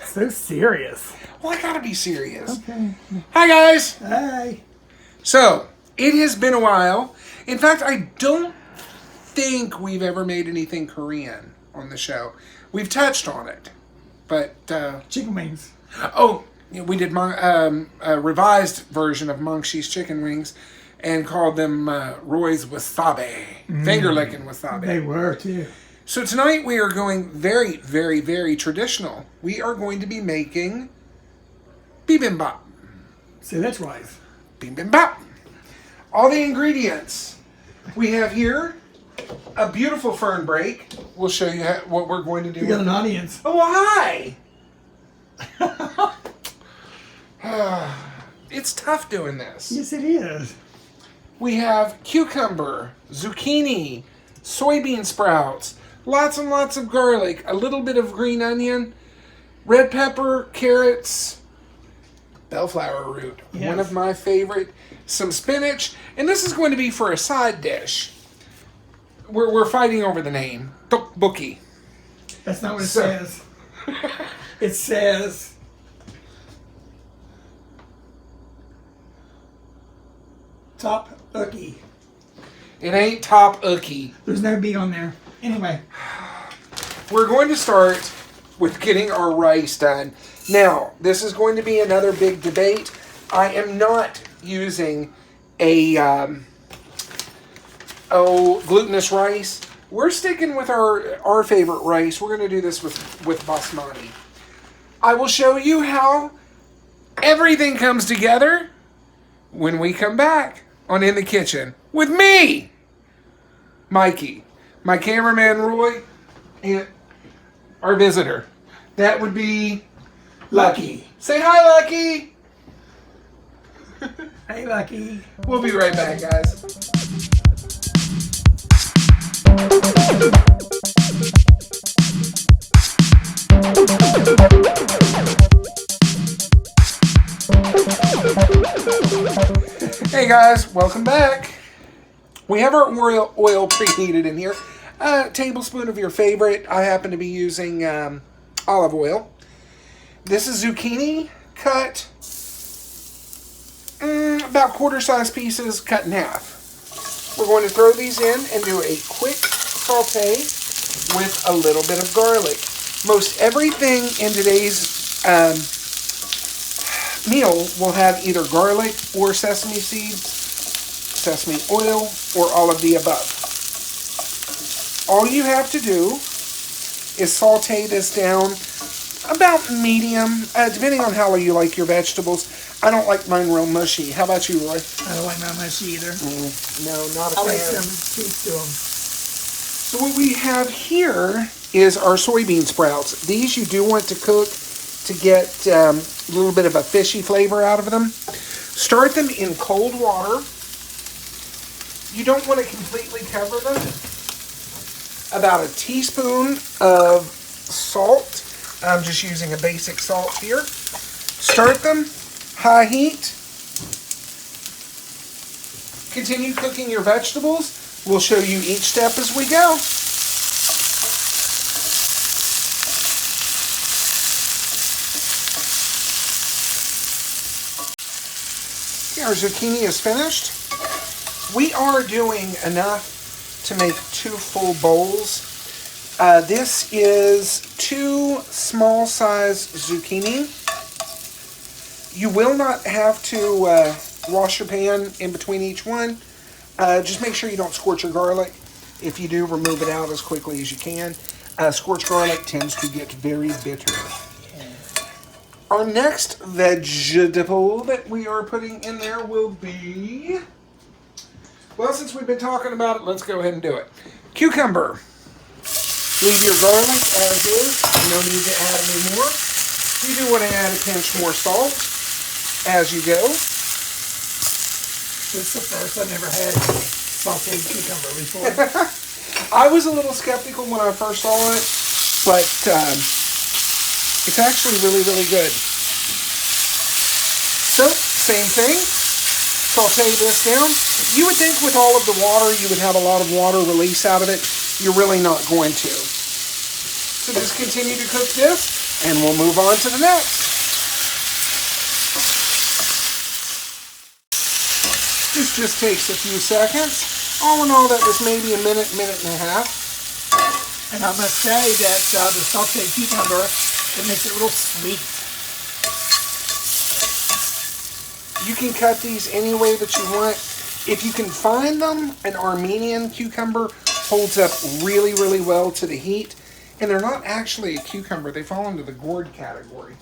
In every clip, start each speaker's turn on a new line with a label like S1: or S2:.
S1: So serious.
S2: Well, I gotta be serious.
S1: Okay.
S2: Hi, guys.
S1: Hi.
S2: So, it has been a while. In fact, I don't think we've ever made anything Korean on the show. We've touched on it. But,
S1: Chicken wings.
S2: oh, we did a revised version of Mongshi's chicken wings and called them Roy's Wasabi. Finger-licking wasabi.
S1: They were, too.
S2: So tonight we are going very, very, very traditional. We are going to be making Bibimbap.
S1: See, that's right.
S2: Bibimbap. All the ingredients. We have here a beautiful Fernbrake. We'll show you what we're going to do.
S1: You got an audience.
S2: Oh, well, hi. It's tough doing this.
S1: Yes, it is.
S2: We have cucumber, zucchini, soybean sprouts, lots and lots of garlic, a little bit of green onion, red pepper, carrots, bellflower root,
S1: yes.
S2: One of my favorite, some spinach, and this is going to be for a side dish. We're fighting over the name. Tteokbokki.
S1: That's not what it says. It says tteokbokki.
S2: It ain't tteokbokki.
S1: There's no B on there. Anyway.
S2: We're going to start with getting our rice done. Now, this is going to be another big debate. I am not using a glutinous rice. We're sticking with our favorite rice. We're going to do this with basmati. I will show you how everything comes together when we come back on In the Kitchen with me, Mikey, my cameraman Roy, and our visitor. That would be Lucky. Say hi, Lucky.
S1: Hey, Lucky.
S2: We'll be right back, guys. Hey guys, welcome back. We have our oil preheated in here. A tablespoon of your favorite. I happen to be using olive oil. This is zucchini cut about quarter-size pieces cut in half. We're going to throw these in and do a quick saute with a little bit of garlic. Most everything in today's meal will have either garlic or sesame seeds, sesame oil, or all of the above. All you have to do is saute this down about medium, depending on how you like your vegetables. I don't like mine real mushy. How about you, Roy?
S1: I don't like mine mushy either.
S2: No, not a fan.
S1: I like some teeth to them.
S2: So what we have here is our soybean sprouts. These you do want to cook to get a little bit of a fishy flavor out of them. Start them in cold water. You don't want to completely cover them. About a teaspoon of salt. I'm just using a basic salt here. Start them, high heat. Continue cooking your vegetables. We'll show you each step as we go. Our zucchini is finished. We are doing enough to make 2 full bowls. This is 2 small size zucchini. You will not have to wash your pan in between each one. Just make sure you don't scorch your garlic. If you do, remove it out as quickly as you can. Scorched garlic tends to get very bitter. Our next vegetable that we are putting in there will be... Well, since we've been talking about it, let's go ahead and do it. Cucumber. Leave your garlic as is. No need to add any more. You do want to add a pinch more salt as you go.
S1: This is the first. I've never had sauteed cucumber before.
S2: I was a little skeptical when I first saw it, but it's actually really, really good. So, same thing. Saute this down. You would think with all of the water, you would have a lot of water release out of it. You're really not going to. So just continue to cook this. And we'll move on to the next. This just takes a few seconds. All in all, that was maybe a minute, minute and a half.
S1: And I must say that the sauteed cucumber, it makes it real sweet.
S2: You can cut these any way that you want. If you can find them, an Armenian cucumber holds up really, really well to the heat. And they're not actually a cucumber. They fall into the gourd category.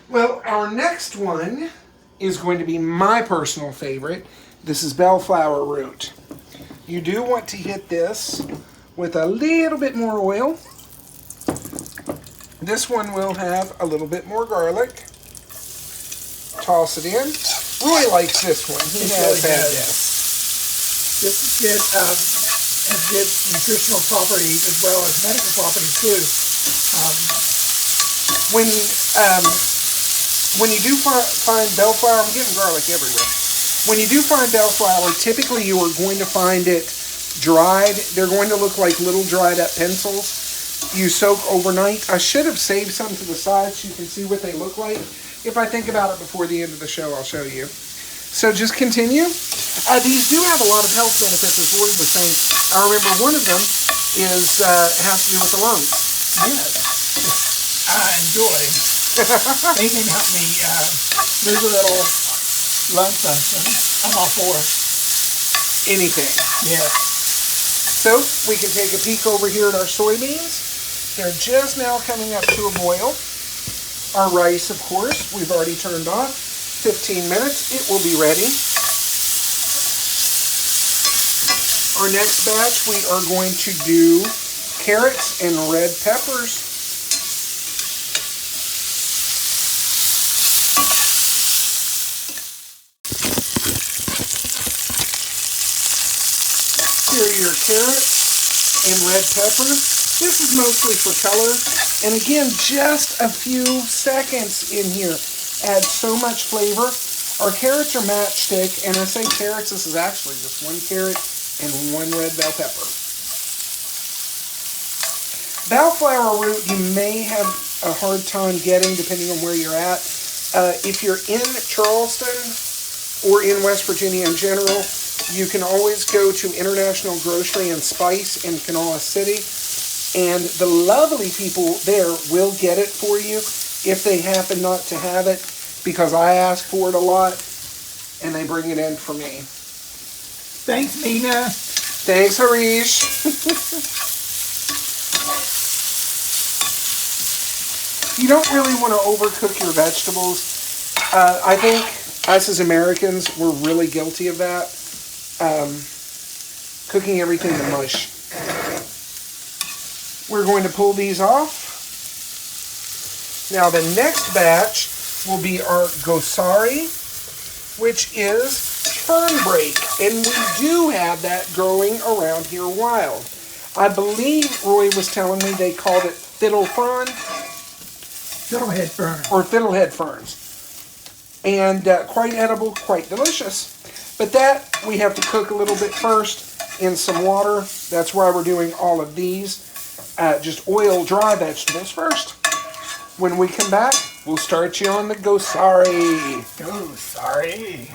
S2: Well, our next one is going to be my personal favorite. This is Bellflower Root. You do want to hit this with a little bit more oil. This one will have a little bit more garlic. Toss it in. Roy likes this one. He has had this.
S1: This is good, has good nutritional properties as well as medical properties too.
S2: When you do find bellflower, I'm getting garlic everywhere. When you do find bellflower, typically you are going to find it dried. They're going to look like little dried up pencils. You soak overnight. I should have saved some to the side so you can see what they look like. If I think about it before the end of the show, I'll show you. So just continue. These do have a lot of health benefits, as Roy was saying. I remember one of them is has to do with the lungs.
S1: Yes, I enjoy. Anything help me lose a little lung function. I'm all for
S2: anything.
S1: Yes.
S2: So we can take a peek over here at our soybeans. They're just now coming up to a boil. Our rice, of course, we've already turned off. 15 minutes, it will be ready. Our next batch, we are going to do carrots and red peppers. Here are your carrots and red peppers. This is mostly for color. And again, just a few seconds in here adds so much flavor. Our carrots are matchstick, and I say carrots, this is actually just one carrot and one red bell pepper. Bellflower root, you may have a hard time getting depending on where you're at. If you're in Charleston or in West Virginia in general, you can always go to International Grocery and Spice in Kanawha City, and the lovely people there will get it for you if they happen not to have it, because I ask for it a lot, and they bring it in for me.
S1: Thanks, Nina.
S2: Thanks, Harish. You don't really want to overcook your vegetables. I think us as Americans, we're really guilty of that. Cooking everything to mush. We're going to pull these off. Now the next batch will be our Gosari, which is Fernbrake, and we do have that growing around here wild. I believe Roy was telling me they called it fiddle fern.
S1: Fiddlehead fern.
S2: Or fiddlehead ferns. And quite edible, quite delicious. But that we have to cook a little bit first in some water. That's why we're doing all of these. Just oil dry vegetables first. When we come back, we'll start you on the Gosari.
S1: Gosari.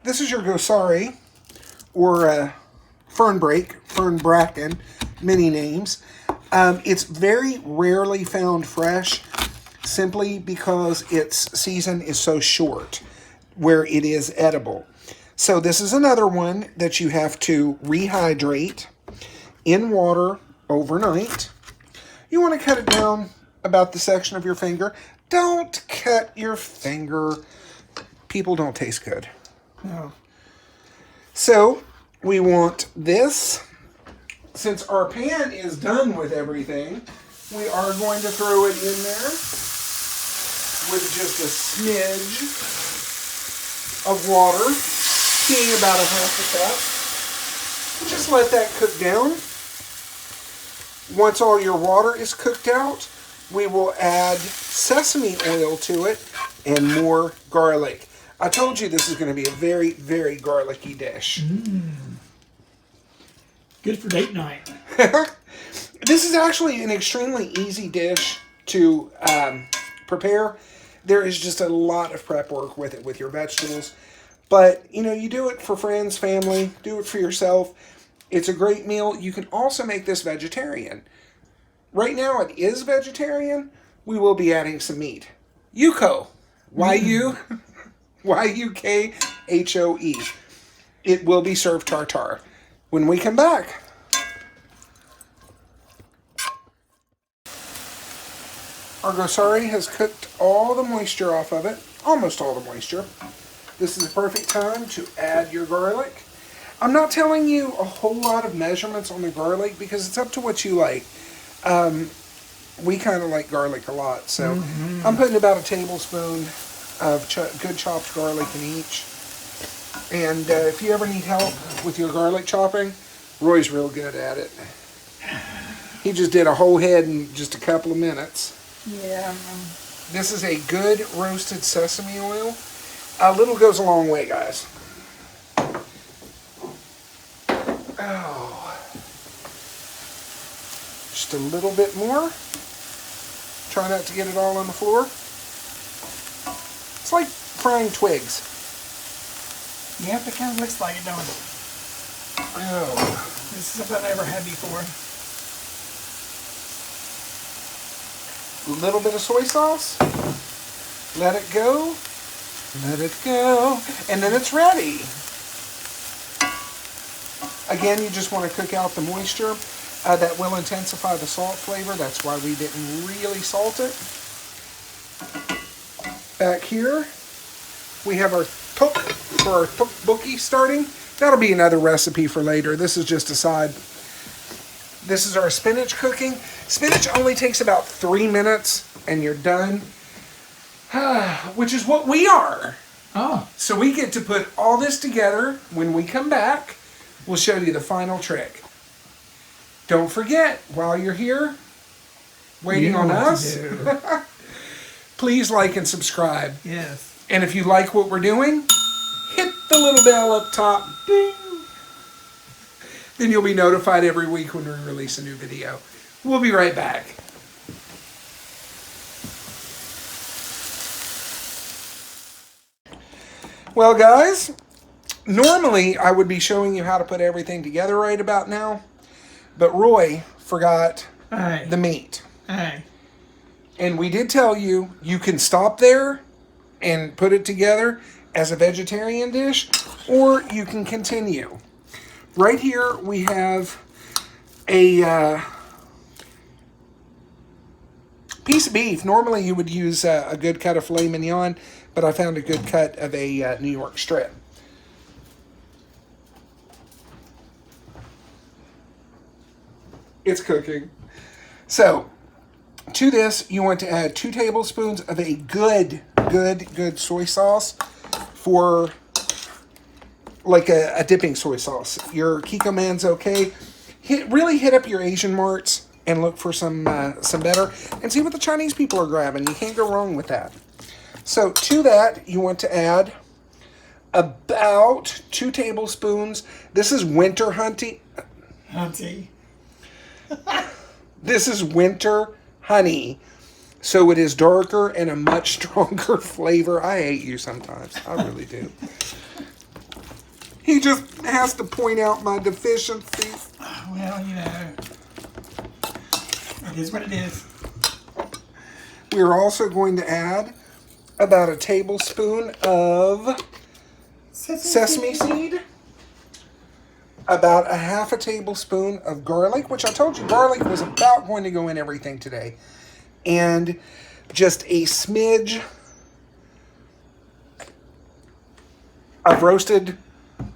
S2: This is your Gosari, or Fernbrake, Fernbracken, many names. It's very rarely found fresh, simply because its season is so short, where it is edible. So this is another one that you have to rehydrate in water overnight. You want to cut it down about the section of your finger. Don't cut your finger. People don't taste good.
S1: No.
S2: So we want this. Since our pan is done with everything, we are going to throw it in there with just a smidge of water, being about a half a cup. Just let that cook down. Once all your water is cooked out, we will add sesame oil to it and more garlic. I told you this is going to be a very, very garlicky dish.
S1: Good for date night.
S2: This is actually an extremely easy dish to prepare. There is just a lot of prep work with it, with your vegetables. But, you know, you do it for friends, family, do it for yourself. It's a great meal. You can also make this vegetarian. Right now it is vegetarian. We will be adding some meat. Yuko. Y-U? Y-U-K-H-O-E. It will be served tartare. When we come back, our Gosari has cooked all the moisture off of it, almost all the moisture. This is the perfect time to add your garlic. I'm not telling you a whole lot of measurements on the garlic because it's up to what you like. We kind of like garlic a lot, so I'm putting about a tablespoon of good chopped garlic in each. And if you ever need help with your garlic chopping, Roy's real good at it. He just did a whole head in just a couple of minutes.
S1: Yeah.
S2: This is a good roasted sesame oil. A little goes a long way, guys. Oh. Just a little bit more. Try not to get it all on the floor. It's like frying twigs.
S1: Yep, it kind of looks like it, don't it?
S2: Oh.
S1: This is something I've never had before.
S2: A little bit of soy sauce. Let it go. Let it go. And then it's ready. Again, you just want to cook out the moisture. That will intensify the salt flavor. That's why we didn't really salt it. Back here, we have our tok for our tteokbokki starting. That'll be another recipe for later. This is just a side. This is our spinach cooking. Spinach only takes about 3 minutes and you're done. Which is what we are.
S1: Oh.
S2: So we get to put all this together. When we come back, we'll show you the final trick. Don't forget, while you're here, waiting on us, please like and subscribe.
S1: Yes.
S2: And if you like what we're doing, hit the little bell up top. Ding. Then you'll be notified every week when we release a new video. We'll be right back. Well, guys, normally I would be showing you how to put everything together right about now, but Roy forgot the meat. And we did tell you, you can stop there and put it together as a vegetarian dish, or you can continue. Right here we have a piece of beef. Normally you would use a good cut of filet mignon, but I found a good cut of a New York strip. It's cooking. So, to this, you want to add 2 tablespoons of a good soy sauce for like a dipping soy sauce. Your Kikkoman's okay. Really hit up your Asian marts and look for some better and see what the Chinese people are grabbing. You can't go wrong with that. So to that, you want to add about 2 tablespoons. This is winter honey. This is winter honey. So it is darker and a much stronger flavor. I hate you sometimes. I really do. He just has to point out my deficiencies.
S1: Well, you know, it is what it is.
S2: We're also going to add about a tablespoon of sesame seed. About a half a tablespoon of garlic, which I told you garlic was about going to go in everything today. And just a smidge of roasted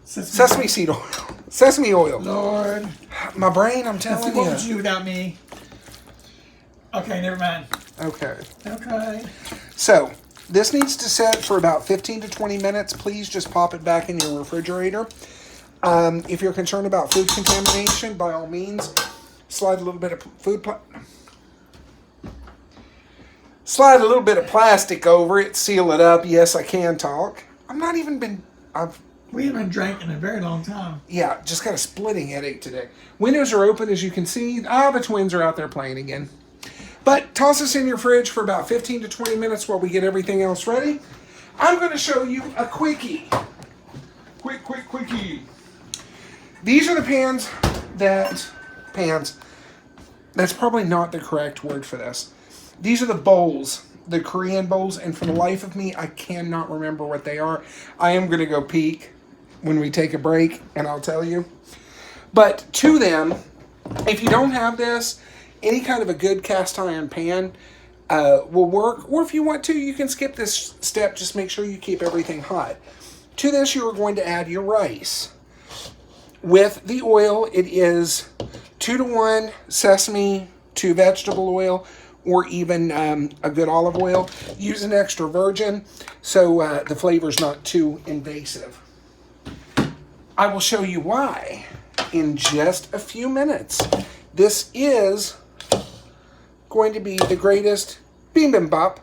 S2: sesame seed oil. Sesame oil.
S1: Lord.
S2: My brain, I'm telling you.
S1: What would you do without me? Okay, never mind.
S2: Okay.
S1: Okay.
S2: So, this needs to set for about 15 to 20 minutes. Please just pop it back in your refrigerator. If you're concerned about food contamination, by all means, slide a little bit of slide a little bit of plastic over it, seal it up. Yes, I can talk.
S1: We haven't drank in a very long time.
S2: Yeah, just got a splitting headache today. Windows are open, as you can see. Ah, the twins are out there playing again. But toss this in your fridge for about 15 to 20 minutes while we get everything else ready. I'm going to show you a quickie. Quickie. These are the pans, that's probably not the correct word for this. These are the bowls, the Korean bowls, and for the life of me, I cannot remember what they are. I am going to go peek when we take a break, and I'll tell you. But to them, if you don't have this, any kind of a good cast iron pan will work. Or if you want to, you can skip this step. Just make sure you keep everything hot. To this, you are going to add your rice. With the oil, it is 2-to-1 sesame to vegetable oil, or even a good olive oil. Use an extra virgin so the flavor is not too invasive. I will show you why in just a few minutes. This is going to be the greatest bibimbap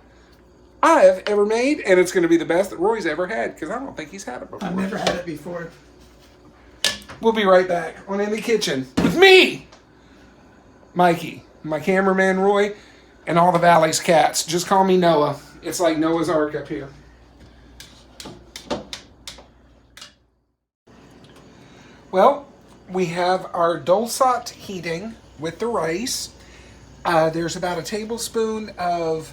S2: I've ever made, and it's going to be the best that Roy's ever had, because I don't think he's had it before.
S1: I've never had it before.
S2: We'll be right back on In the Kitchen with me, Mikey, my cameraman Roy, and all the Valley's cats. Just call me Noah. It's like Noah's Ark up here. Well, we have our Dolsot heating with the rice. There's about a tablespoon of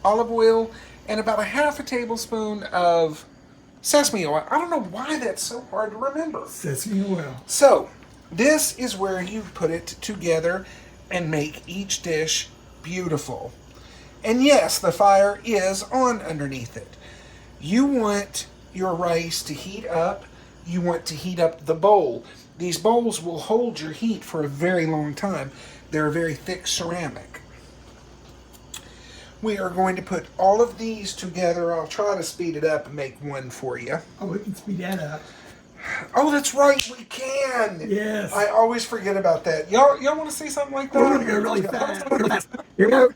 S2: olive oil and about a half a tablespoon of sesame oil. I don't know why that's so hard to remember.
S1: Sesame oil.
S2: So, this is where you put it together and make each dish beautiful. And yes, the fire is on underneath it. You want your rice to heat up. You want to heat up the bowl. These bowls will hold your heat for a very long time. They're a very thick ceramic. We are going to put all of these together. I'll try to speed it up and make one for you.
S1: Oh, we can speed that up.
S2: Oh, that's right, we can.
S1: Yes.
S2: I always forget about that. Y'all want to see something like that?
S1: We're going to go really fast. Here we go.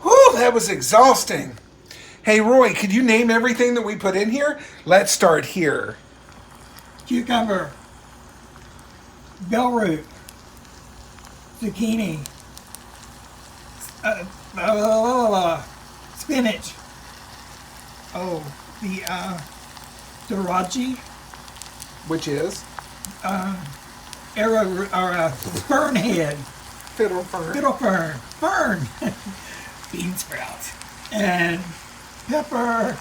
S2: Whew, that was exhausting. Hey, Roy, could you name everything that we put in here? Let's start here.
S1: Cucumber. Bell root. Zucchini. Spinach. Oh, the Doraji.
S2: Which is?
S1: Arrow or fern head.
S2: Fiddle fern.
S1: Fiddle fern. Fern. Bean sprout. And pepper.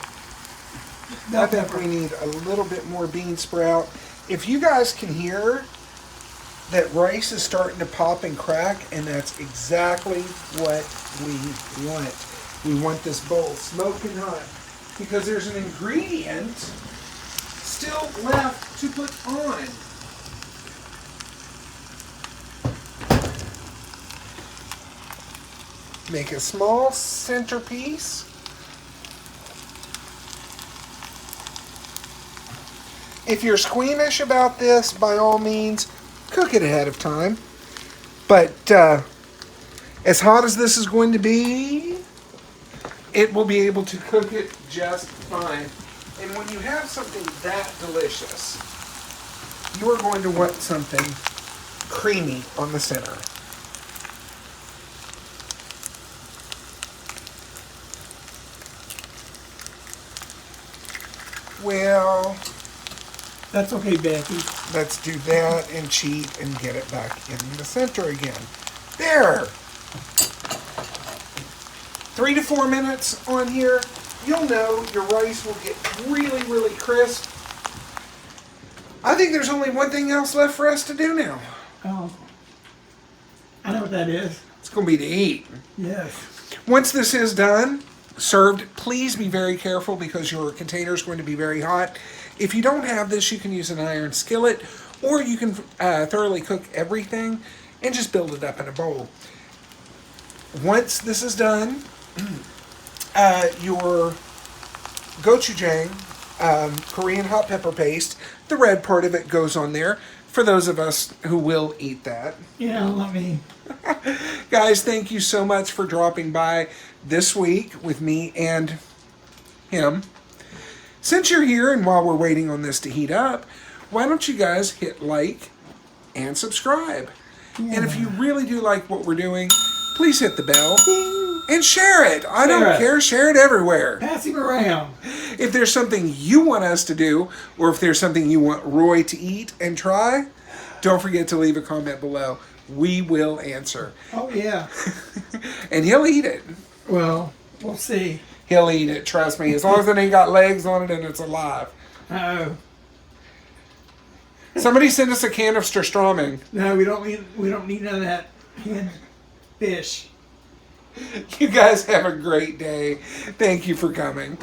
S1: Bell
S2: I think
S1: pepper.
S2: we need a little bit more bean sprout. If you guys can hear that rice is starting to pop and crack, and that's exactly what we want. We want this bowl smoking hot because there's an ingredient still left to put on. Make a small centerpiece. If you're squeamish about this, by all means, cook it ahead of time. But as hot as this is going to be, it will be able to cook it just fine. And when you have something that delicious, you are going to want something creamy on the center. Well,
S1: That's okay, Becky.
S2: let's do that and cheat and get it back in the center again. There! 3 to 4 minutes on here. You'll know your rice will get really, really crisp. I think there's only one thing else left for us to do now.
S1: Oh, I know what that is.
S2: It's going to be to eat.
S1: Yes.
S2: Once this is done, served, please be very careful because your container is going to be very hot. If you don't have this, you can use an iron skillet, or you can thoroughly cook everything and just build it up in a bowl. Once this is done, your gochujang, Korean hot pepper paste, the red part of it goes on there. for those of us who will eat that.
S1: Yeah, let me.
S2: Guys, thank you so much for dropping by this week with me and him. Since you're here and while we're waiting on this to heat up, why don't you guys hit like and subscribe?
S1: Yeah.
S2: And if you really do like what we're doing, please hit the bell and share it. I don't care. Share it everywhere.
S1: Pass him around.
S2: If there's something you want us to do, or if there's something you want Roy to eat and try, don't forget to leave a comment below. We will answer.
S1: Oh, yeah.
S2: And he'll eat it.
S1: Well, we'll see.
S2: He'll eat it, trust me. As long as it ain't got legs on it and it's alive.
S1: Uh-oh.
S2: Somebody send us a can of Sturstroming.
S1: No, we don't need none of that canned fish.
S2: You guys have a great day. Thank you for coming.